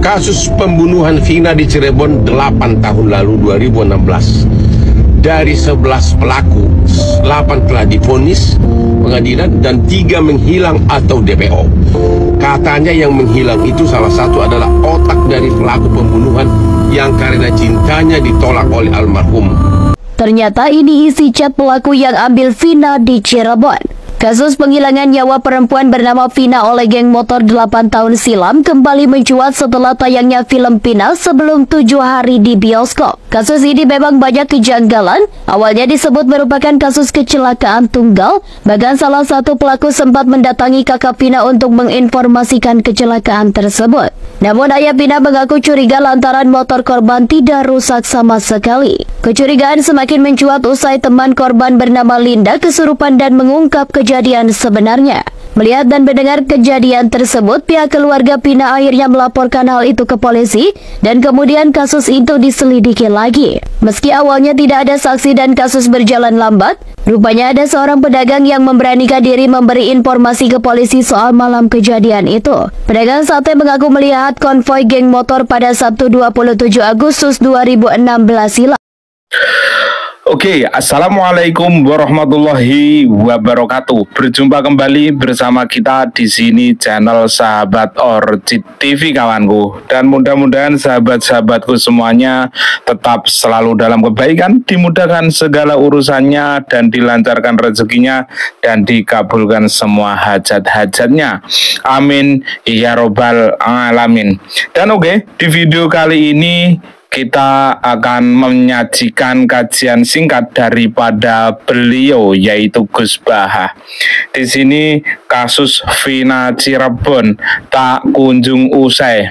Kasus pembunuhan Vina di Cirebon 8 tahun lalu 2016. Dari 11 pelaku, 8 telah divonis pengadilan dan 3 menghilang atau DPO. Katanya yang menghilang itu salah satu adalah otak dari pelaku pembunuhan yang karena cintanya ditolak oleh almarhum. Ternyata ini isi chat pelaku yang ambil Vina di Cirebon. Kasus penghilangan nyawa perempuan bernama Vina oleh geng motor 8 tahun silam kembali mencuat setelah tayangnya film Vina sebelum 7 hari di bioskop. Kasus ini memang banyak kejanggalan. Awalnya disebut merupakan kasus kecelakaan tunggal. Bahkan salah satu pelaku sempat mendatangi kakak Vina untuk menginformasikan kecelakaan tersebut. Namun ayah Vina mengaku curiga lantaran motor korban tidak rusak sama sekali. Kecurigaan semakin mencuat usai teman korban bernama Linda kesurupan dan mengungkap kejadian sebenarnya. Melihat dan mendengar kejadian tersebut, pihak keluarga Vina akhirnya melaporkan hal itu ke polisi dan kemudian kasus itu diselidiki lagi. Meski awalnya tidak ada saksi dan kasus berjalan lambat, rupanya ada seorang pedagang yang memberanikan diri memberi informasi ke polisi soal malam kejadian itu. Pedagang sate mengaku melihat konvoi geng motor pada Sabtu 27 Agustus 2016 silam. Oke, assalamualaikum warahmatullahi wabarakatuh. Berjumpa kembali bersama kita di sini channel Sahabat Orchid TV kawanku. Dan mudah-mudahan sahabat-sahabatku semuanya tetap selalu dalam kebaikan, dimudahkan segala urusannya dan dilancarkan rezekinya dan dikabulkan semua hajat-hajatnya. Amin ya robbal alamin. Dan oke, di video kali ini kita akan menyajikan kajian singkat daripada beliau yaitu Gus Baha. Di sini kasus Vina Cirebon tak kunjung usai.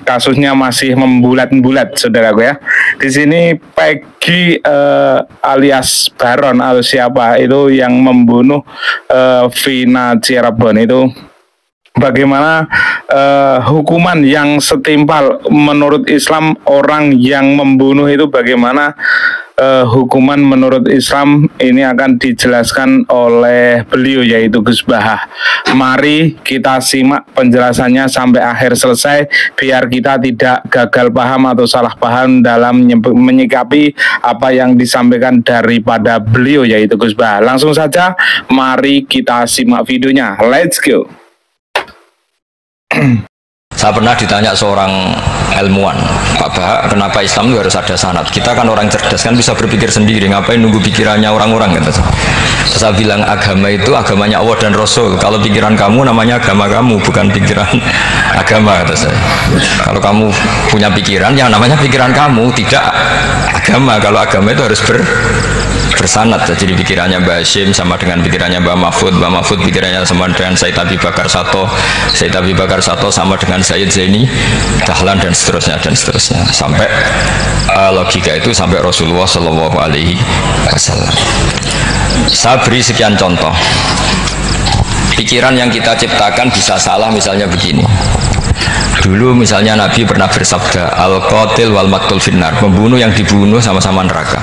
Kasusnya masih membulat-bulat, saudaraku ya. Di sini Peggy alias Baron atau siapa itu yang membunuh Vina Cirebon itu. Bagaimana hukuman yang setimpal menurut Islam orang yang membunuh itu, bagaimana hukuman menurut Islam ini akan dijelaskan oleh beliau yaitu Gus Baha. Mari kita simak penjelasannya sampai akhir selesai biar kita tidak gagal paham atau salah paham dalam menyikapi apa yang disampaikan daripada beliau yaitu Gus Baha. Langsung saja mari kita simak videonya. Let's go. Saya pernah ditanya seorang ilmuwan, Pak Baha, kenapa Islam itu harus ada sanad? Kita kan orang cerdas, kan bisa berpikir sendiri, ngapain nunggu pikirannya orang-orang gitu. Saya bilang agama itu agamanya Allah dan Rasul. Kalau pikiran kamu namanya agama kamu, bukan pikiran agama, kata saya. Kalau kamu punya pikiran, yang namanya pikiran kamu, tidak agama. Kalau agama itu harus bersanad. Jadi pikirannya Mbak Hashim sama dengan pikirannya Mbak Mahfud pikirannya sama dengan Said Abi Bakar Sato sama dengan Sayyid Zaini Dahlan dan seterusnya sampai logika itu sampai Rasulullah Shallallahu Alaihi Wasallam. Saya beri sekian contoh. Pikiran yang kita ciptakan bisa salah, misalnya begini. Dulu misalnya Nabi pernah bersabda, al-qatil wal maqtul finnar, pembunuh yang dibunuh sama-sama neraka.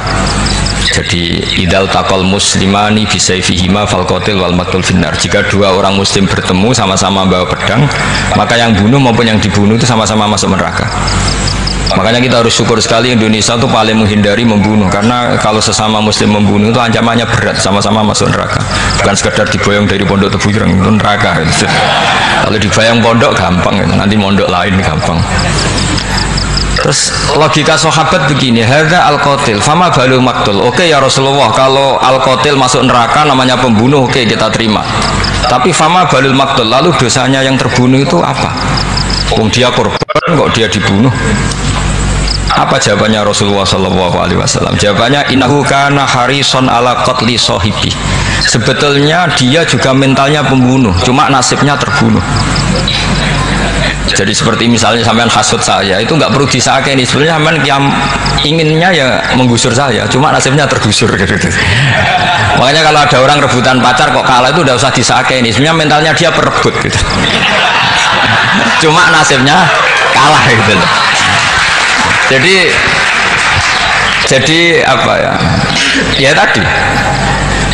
Jadi idal takol muslimani bisayfihima fal qatil wal maqtul finnar. Jika dua orang muslim bertemu sama-sama bawa pedang, maka yang bunuh maupun yang dibunuh itu sama-sama masuk neraka. Makanya kita harus syukur sekali Indonesia itu paling menghindari membunuh, karena kalau sesama muslim membunuh itu ancamannya berat, sama-sama masuk neraka. Bukan sekedar diboyong dari pondok Tebu Ireng, itu neraka gitu. Kalau diboyong pondok gampang, nanti mondok lain gampang. Terus logika sahabat begini, hadza al-qatil fama balul maqtul. Oke ya Rasulullah, kalau al-qatil masuk neraka namanya pembunuh, oke kita terima. Tapi fama balul maqtul, lalu dosanya yang terbunuh itu apa? Dia korban kok dia dibunuh. Apa jawabannya Rasulullah Shallallahu Alaihi Wasallam? Jawabannya innahu kana harison ala qatli sahibi. Sebetulnya dia juga mentalnya pembunuh, cuma nasibnya terbunuh. Jadi seperti misalnya sampean hasut saya, itu nggak perlu disakeni. Sebenarnya sampean yang inginnya ya menggusur saya, cuma nasibnya tergusur gitu. Makanya kalau ada orang rebutan pacar kok kalah itu udah usah disakeni. Sebenarnya mentalnya dia perebut gitu. Cuma nasibnya kalah gitu. Jadi apa ya? Ya tadi.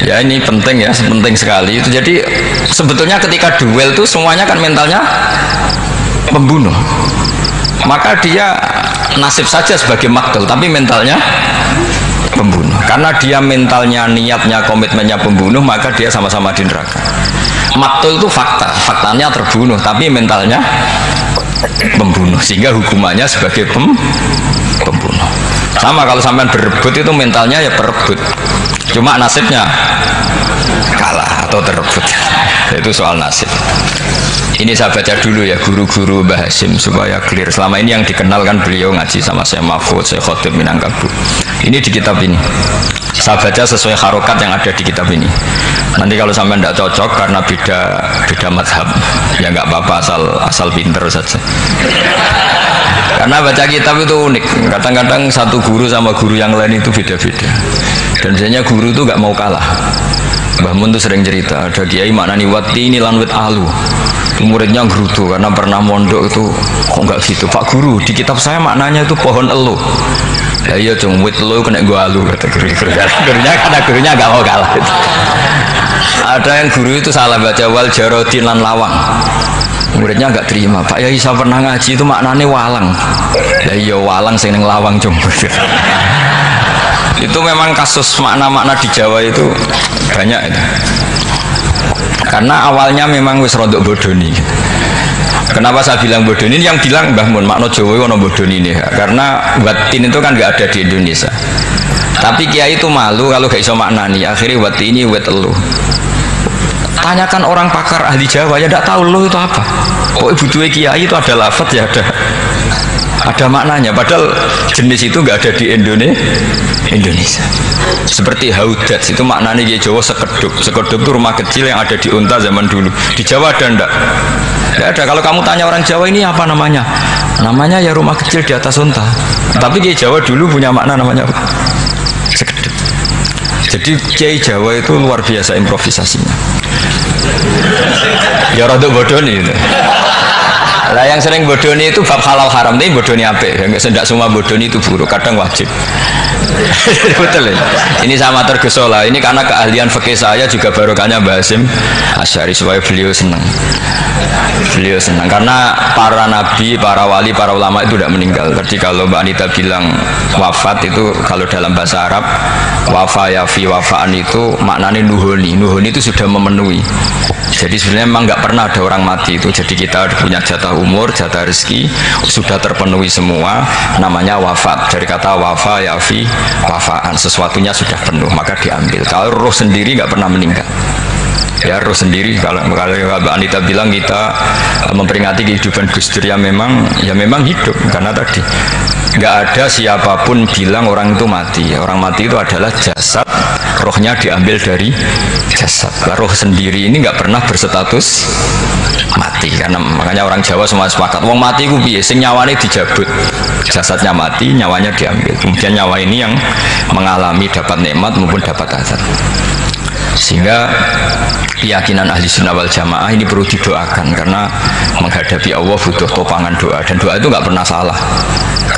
Ya ini penting ya, penting sekali itu. Jadi sebetulnya ketika duel itu semuanya kan mentalnya pembunuh, maka dia nasib saja sebagai maktul, tapi mentalnya pembunuh. Karena dia mentalnya, niatnya, komitmennya pembunuh, maka dia sama-sama di neraka. Maktul itu faktanya terbunuh, tapi mentalnya pembunuh, sehingga hukumannya sebagai pembunuh. Sama kalau sampean berebut itu mentalnya ya perebut, cuma nasibnya kalah atau terebut. Itu soal nasib. Ini saya baca dulu ya guru-guru Mbah Hasyim supaya clear. Selama ini yang dikenal kan beliau ngaji sama saya Mahfud, saya Khotib Minangkabau. Ini di kitab ini. Saya baca sesuai harokat yang ada di kitab ini. Nanti kalau sampai tidak cocok karena beda madhab, ya nggak apa-apa, asal pinter saja. Karena baca kitab itu unik. Kadang-kadang satu guru sama guru yang lain itu beda-beda. Dan biasanya guru itu nggak mau kalah. Mbah Mun tuh sering cerita, ada kiai maknani wati ini lanwit alu. Muridnya gerutu karena pernah mondok itu, kok nggak gitu Pak Guru, di kitab saya maknanya itu pohon elu. Ya iya cung, wit elu kena gua alu, kata gurunya karena gurunya nggak mau kalah itu. Ada yang guru itu salah baca wal jarodin lan lawang, muridnya nggak terima. Pak Yai saya pernah ngaji itu maknanya walang. Ya iya walang sing ning lawang cung. Itu memang kasus makna-makna di Jawa itu banyak itu. Karena awalnya memang wis rodok bodoni. Kenapa saya bilang bodoni? Yang bilang Mbah Mun makna Jawa ono bodoni ini. Karena watin itu kan nggak ada di Indonesia. Tapi kiai itu malu kalau gak iso maknani. Akhirnya wati ini wet elu. Tanyakan orang pakar ahli Jawa ya tidak tahu lo itu apa. Kok butuh kiai itu ada lafaz ya ada maknanya, padahal jenis itu nggak ada di Indonesia. Seperti haudat itu maknanya di Jawa sekeduk. Sekeduk itu rumah kecil yang ada di unta zaman dulu. Di Jawa ada enggak? Enggak ada. Kalau kamu tanya orang Jawa ini apa namanya? Namanya ya rumah kecil di atas unta. Tapi di Jawa dulu punya makna namanya apa? Sekeduk. Jadi kiai Jawa itu luar biasa improvisasinya. Ya rodok bodoh nih. Lah yang sering bodoni itu bab halal haram, tapi bodoni apik. Tidak semua bodoni itu buruk, kadang wajib. Betul ya? Ini sama tergesola. Ini karena keahlian fikih saya juga barokahnya Mbah Hasyim Asy'ari supaya beliau senang. Beliau senang karena para nabi, para wali, para ulama itu tidak meninggal. Jadi kalau Mbak Anita bilang wafat itu kalau dalam bahasa Arab wafa yafi wafaan itu maknanya nuhoni. Nuhoni itu sudah memenuhi. Jadi sebenarnya memang nggak pernah ada orang mati itu. Jadi kita punya jatah umur, jatah rezeki sudah terpenuhi semua. Namanya wafat. Dari kata wafa yafi wafaan, sesuatunya sudah penuh maka diambil. Kalau roh sendiri nggak pernah meninggal. Ya roh sendiri kalau Anita bilang kita memperingati kehidupan Gus Dur ya memang hidup karena tadi nggak ada siapapun bilang orang itu mati. Orang mati itu adalah jasad, rohnya diambil dari jasad. Roh sendiri ini nggak pernah berstatus mati karena makanya orang Jawa semua sepakat wong mati ku piye sing nyawane dijabut, jasadnya mati, nyawanya diambil. Kemudian nyawa ini yang mengalami dapat nikmat maupun dapat azab. Sehingga keyakinan ahli sunnah wal jamaah ini perlu didoakan karena menghadapi Allah butuh topangan doa dan doa itu nggak pernah salah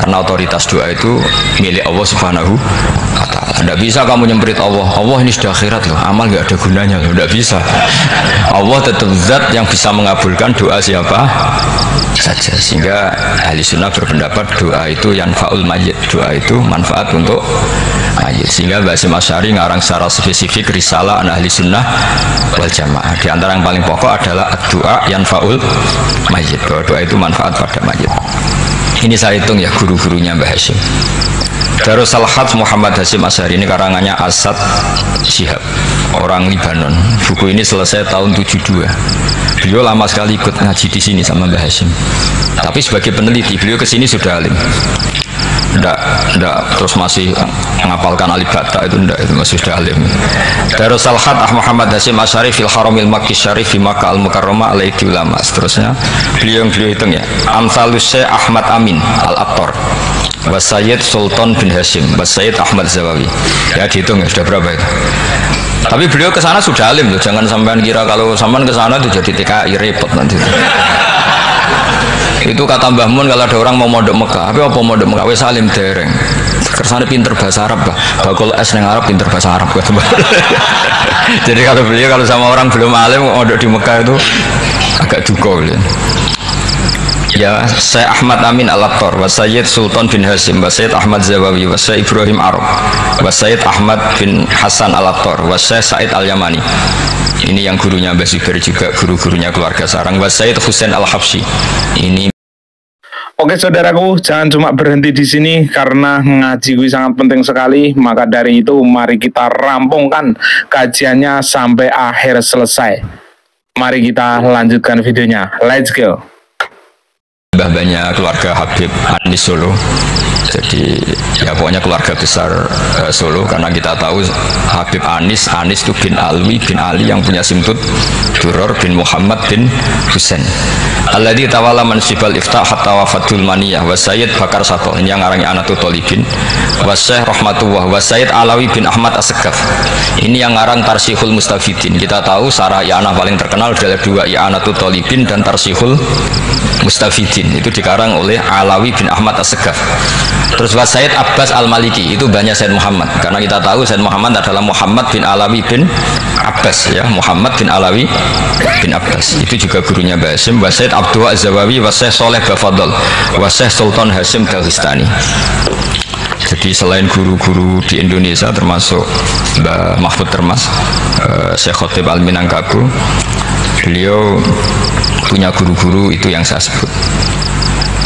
karena otoritas doa itu milik Allah subhanahu wa ta'ala. Tidak bisa kamu nyemprit Allah ini sudah akhirat loh, amal nggak ada gunanya loh, tidak bisa. Allah tetap zat yang bisa mengabulkan doa siapa saja. Sehingga ahli sunnah berpendapat doa itu yanfa'ul mayyit, doa itu manfaat untuk mayit. Sehingga Mbah Hasyim Asy'ari ngarang secara spesifik risalah an ahli sunnah wal jamaah. Di antara yang paling pokok adalah doa yanfa'ul mayyit, doa itu manfaat pada mayit. Ini saya hitung ya guru-gurunya Mbah Hasyim. Darus Salhat Muhammad Hasyim Asy'ari ini karangannya Asad Syihab, orang Libanon. Buku ini selesai tahun 72. Beliau lama sekali ikut ngaji di sini sama Mbah Hasyim. Tapi sebagai peneliti beliau kesini sudah alim. Enggak terus masih menghafalkan alif bata itu enggak, itu masih sudah alim. Darus Salhat Muhammad Hasyim Asy'ari fil Haramil Makki Syarif fi Makkah Al Mukarramah alaihi ulama. Seterusnya beliau hitung ya. Amsalus Syekh Ahmad Amin Al-Attar wa Sayyid Sultan bin Hasyim wa Sayyid Ahmad Zawawi. Ya dihitung ya sudah berapa itu. Tapi beliau ke sana sudah alim loh. Jangan sampean kira kalau sampean ke sana itu jadi TKI repot nanti. Itu kata Mbah Mun kalau ada orang mau mondok Mekah, apa mondok Mekah wis alim dereng. Kersane pinter bahasa Arab, bakul es nang Arab pinter bahasa Arab. Jadi kalau beliau kalau sama orang belum alim mondok di Mekah itu agak duka. Ya, Syekh Ahmad Amin Al-Attar, wa Sayyid Sultan bin Hasim, wa Sayyid Ahmad Zawawi, wa Syekh Ibrahim Arab, wa Sayyid Ahmad bin Hasan Al-Attar, wa Syekh Said Al-Yamani. Ini yang gurunya Mbah Zubair juga guru-gurunya keluarga sarang, wa Sayyid Husain Al-Habsyi. Ini. Oke saudaraku, jangan cuma berhenti di sini karena ngaji gue sangat penting sekali. Maka dari itu mari kita rampungkan kajiannya sampai akhir selesai. Mari kita lanjutkan videonya. Let's go. Mbah-mbahnya keluarga Habib Anis Solo. Jadi ya pokoknya keluarga besar Solo, karena kita tahu Habib Anis itu bin Alwi bin Ali yang punya simtut Duror bin Muhammad bin Husain. Alladzi tawalla mansibal iftah hatta wafatul maniyah wa Sayyid Bakar Sato, ini yang arangnya Anatul Tolibin, wa Syekh Rahmatullah wa Sayyid Alawi bin Ahmad As-Segaf. Ini yang arang Tarsihul Mustafidin. Kita tahu Sarah I'anah paling terkenal adalah dua, I'anatul Tolibin dan Tarsihul Mustafidin, itu dikarang oleh Alawi bin Ahmad As-Segaf. Terus wa Sayyid Abbas Al-Maliki, itu banyak Sayyid Muhammad, karena kita tahu Sayyid Muhammad adalah Muhammad bin Alawi bin Abbas, ya, Muhammad bin Alawi bin Abbas. Itu juga gurunya Mbah Hasim. Wa Sayyid Abdul Zawawi, wa Syekh Soleh Bafadol, wa Syekh Sultan Hasim Daghistani. Jadi selain guru-guru di Indonesia termasuk Mbah Mahfud Termas, Syekh Khotib Al-Minangkabau, beliau punya guru-guru itu yang saya sebut.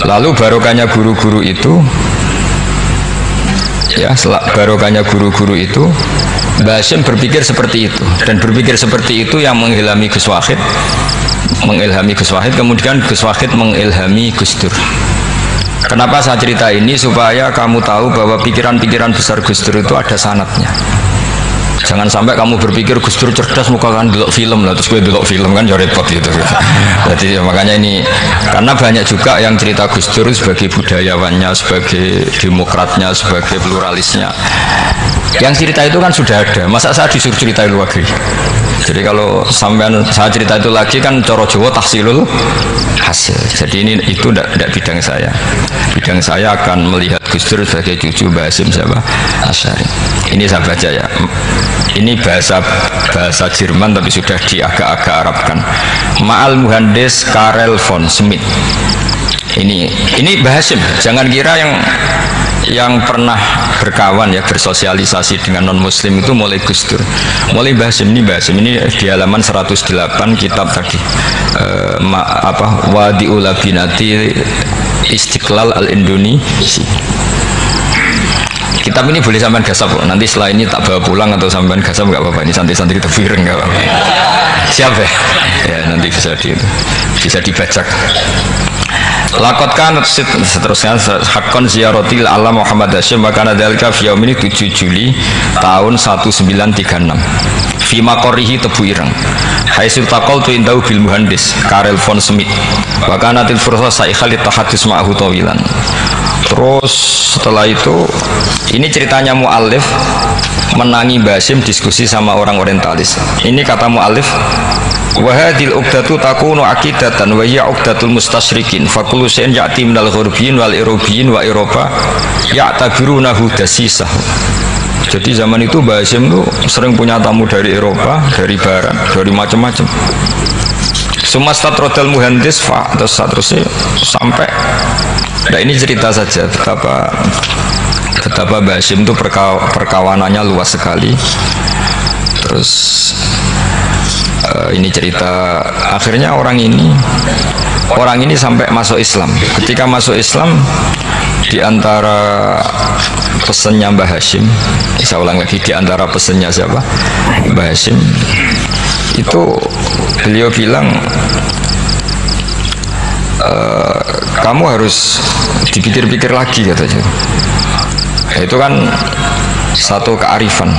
Lalu barokahnya guru-guru itu, ya, barokahnya guru-guru itu, Mbah Hasim berpikir seperti itu, dan berpikir seperti itu yang mengilhami Gus Wahid, kemudian Gus Wahid mengilhami Gus Dur. Kenapa saya cerita ini? Supaya kamu tahu bahwa pikiran-pikiran besar Gus Dur itu ada sanadnya. Jangan sampai kamu berpikir Gus Dur cerdas, muka kan delok film lah, terus gue delok film kan ya repot gitu. Jadi makanya ini, karena banyak juga yang cerita Gus Dur sebagai budayawannya, sebagai demokratnya, sebagai pluralisnya. Yang cerita itu kan sudah ada, masa saya disuruh cerita lagi? Jadi kalau sampean saya cerita itu lagi kan coro Jawa tahsilul hasil. Jadi ini itu tidak bidang saya. Bidang saya akan melihat Gus Dur sebagai cucu Mbah Hasim siapa? Asy'ari. Ini saya baca ya. Ini bahasa Jerman tapi sudah diagak-agak Arabkan. Ma'al Muhandis Karel von Schmidt. Ini Mbah Hasim. Jangan kira yang pernah berkawan ya, bersosialisasi dengan non muslim itu mulai Gus Dur, mulai Mbah Hasim. Ini di halaman 108 kitab tadi, Wadi'ul Labinati Istiqlal Al-Indonesia. Kitab ini boleh sampean gasap kok. Nanti setelah ini tak bawa pulang atau sampean gasap nggak apa-apa. Ini santri-santri tefireng nggak apa-apa. Siap ya? Ya nanti bisa dibajak. Lakotkan seterusnya hakon ziaratil alam Muhammad Hasyim makana dalika fi yaumini 7 Juli tahun 1936 fi maqorihi Tebu Ireng haitsu taqaltu indahu bil muhandis Karel von Schmidt wa kanatil fursa saikhal tahadus ma'ahu tawilan. Terus setelah itu ini ceritanya muallif menangi Mbah Hasim diskusi sama orang orientalis. Ini kata muallif, wa hadhil uqdatu takunu aqidatan wa hiya uqdatul mustasyrikin fa kullu shay'in ya'ti minal ghurbiyin wal irobiyyin wa Eropa ya'tabirunahu dasisah. Jadi zaman itu Mbah Hasim tuh sering punya tamu dari Eropa, dari barat, dari macam-macam. Sumasta trodal muhandis fa terus seterusnya sampai. Nah ini cerita saja betapa Mbah Hasim itu perkawanannya luas sekali. Terus ini cerita akhirnya orang ini sampai masuk Islam. Ketika masuk Islam, di antara pesannya Mbah Hasim, saya ulang lagi, di antara pesannya siapa? Mbah Hasim itu beliau bilang, kamu harus dipikir-pikir lagi katanya. Itu kan satu kearifan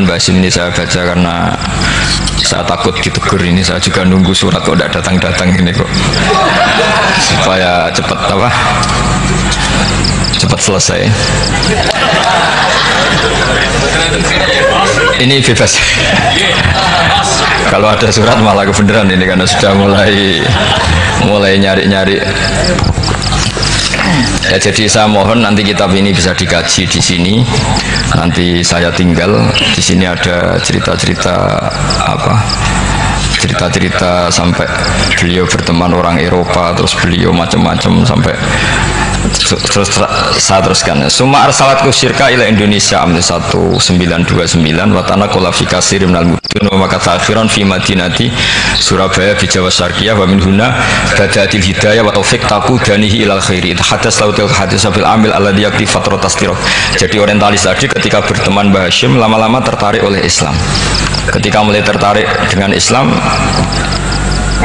Mbah Hasim ini saya baca karena saya takut ditegur. Ini saya juga nunggu surat kok tidak datang ini kok, supaya cepat selesai. Ini bebas. Kalau ada surat malah kebenaran ini karena sudah mulai nyari-nyari. Ya, jadi saya mohon nanti kitab ini bisa dikaji di sini. Nanti saya tinggal di sini ada cerita-cerita apa? Cerita-cerita sampai beliau berteman orang Eropa, terus beliau macam-macam sampai terus saya teruskan. Suma arsalatku syirka ila Indonesia amni 1929 watana kola fi kasir minal mudun wa makata akhiran fi madinati Surabaya bi Jawa Syarqiyah wa min huna badatil hidayah wa taufiq taku danihi ilal khairi hadas lautil hadis fil amil alladhi yakti fatrot tastirah. Jadi orientalis tadi ketika berteman Mbah Hashim lama-lama tertarik oleh Islam. Ketika mulai tertarik dengan Islam,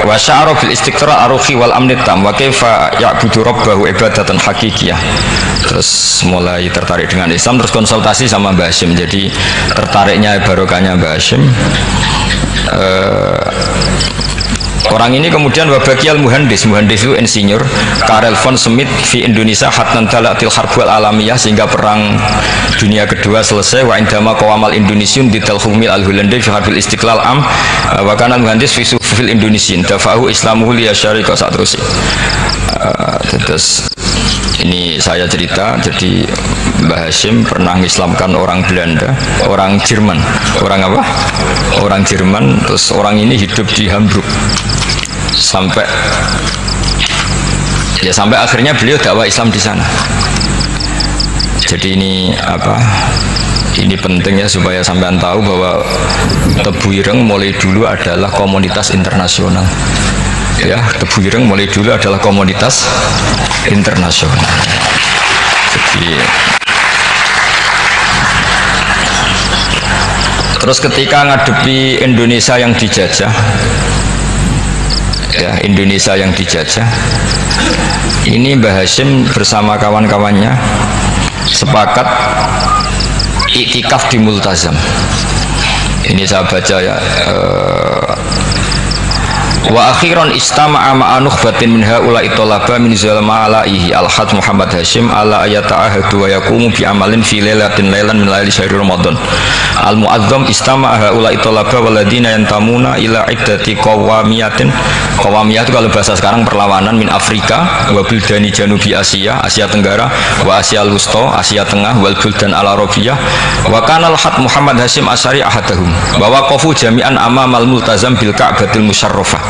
wa sya'ara bil istiqra aruhi wal amni tam wa kaifa ya'budu rabbahu ibadatan hakikiyah. Terus mulai tertarik dengan Islam, terus konsultasi sama Mbah Hashim. Jadi tertariknya barokahnya Mbah Hashim. Orang ini kemudian wabakiyal muhandis itu insinyur Karel von Schmidt di Indonesia hatnan talatil harbul alamiyah sehingga perang dunia kedua selesai wa indama qawamal indonesiun di talhumil al-hulandi fi harbil istiqlal am wa kana muhandis fi sufil indonesian dafa'u islamuhu li asyarika saat terus. Terus ini saya cerita, jadi Mbah Hashim pernah mengislamkan orang Belanda, orang Jerman, orang apa? Orang Jerman, terus orang ini hidup di Hamburg sampai akhirnya beliau dakwah Islam di sana. Jadi ini apa? Ini penting ya supaya sampean tahu bahwa Tebu Ireng mulai dulu adalah komunitas internasional. Ya, Tebu Ireng mulai dulu adalah komunitas internasional. Jadi terus ketika ngadepi Indonesia yang dijajah, ya Indonesia yang dijajah, ini Mbah Hashim bersama kawan-kawannya sepakat iktikaf di Multazam. Ini saya baca ya. Wa akhiran istama'a ma'a nukhbatin min haula'i talaba min zalama alaihi al-had Muhammad Hashim ala ayata'ahadu wa yaqumu bi amalin fi lailatin lailan min laili syahr Ramadan al-mu'azzam istama'a haula'i talaba waladina yantamuna ila iddati qawamiyatin. Qawamiyah itu kalau bahasa sekarang perlawanan min Afrika wa buldani janubi Asia, Asia Tenggara wa Asia Wusta, Asia Tengah wal buldan al-arabiyah wa kana al-had Muhammad Hashim asyari ahadahum wa waqafu jami'an amamal multazam bil Ka'batil musyarrafah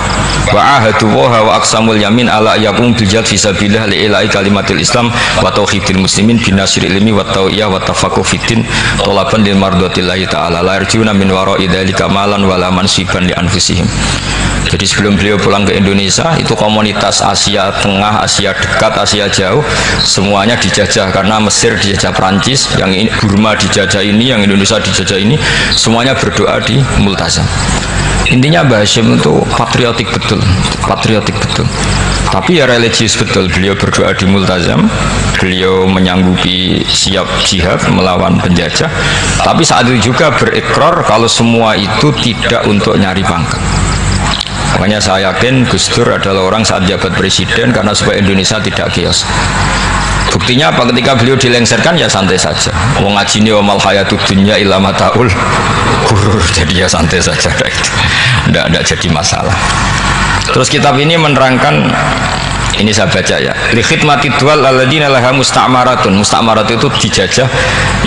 wa ahadu wa aqsamul yamin ala yakum bil jihad fisabilillah li ilahi kalimatil Islam wa tauhidil muslimin binasril ilmi wa tawiyah wa tafaqquh fiddin talaban lil mardatillahi ta'ala la yarjuna min wara'i dzalika malan wala mansiban li anfusihim. Jadi sebelum beliau pulang ke Indonesia, itu komunitas Asia Tengah, Asia Dekat, Asia Jauh semuanya dijajah karena Mesir dijajah Perancis, yang Burma dijajah ini, yang Indonesia dijajah ini, semuanya berdoa di Multazam. Intinya Mbah Hashim itu patriotik betul, tapi ya religius betul. Beliau berdoa di Multazam, beliau menyanggupi siap jihad melawan penjajah, tapi saat itu juga berikrar kalau semua itu tidak untuk nyari pangkat. Makanya saya yakin Gus Dur adalah orang saat jabat presiden karena supaya Indonesia tidak chaos. Buktinya apa? Ketika beliau dilengsarkan ya santai saja. Wong ngajine wa mal hayatud dunya illa mataul ghurur. Jadi ya santai saja itu. Enggak jadi masalah. Terus kitab ini menerangkan, ini saya baca ya, li khidmati dual alladzina laha musta'maratun. Musta'marat itu dijajah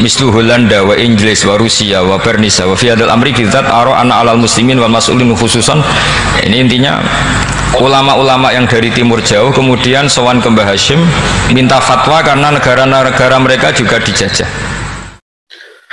mislu Holanda wa Inggris wa Rusia wa Pernisa wa fi hadzal amri bidzat ara ana alal muslimin wal mas'ulin khususan. Ini intinya ulama-ulama yang dari timur jauh kemudian sowan ke Mbah Hashim minta fatwa karena negara-negara mereka juga dijajah.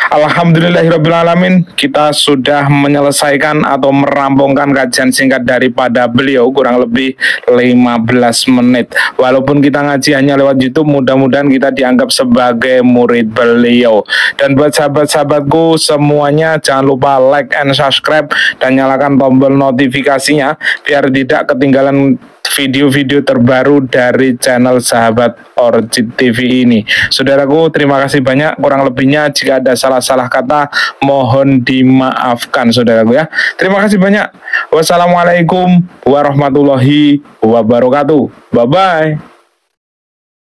Alhamdulillahirrabbilalamin, kita sudah menyelesaikan atau merampungkan kajian singkat daripada beliau kurang lebih 15 menit. Walaupun kita ngaji hanya lewat YouTube, mudah-mudahan kita dianggap sebagai murid beliau. Dan buat sahabat-sahabatku semuanya, jangan lupa like and subscribe dan nyalakan tombol notifikasinya biar tidak ketinggalan video-video terbaru dari channel Sahabat Orchid TV ini. Saudaraku, terima kasih banyak. Kurang lebihnya jika ada salah-salah kata mohon dimaafkan saudaraku ya. Terima kasih banyak. Wassalamualaikum warahmatullahi wabarakatuh. Bye bye.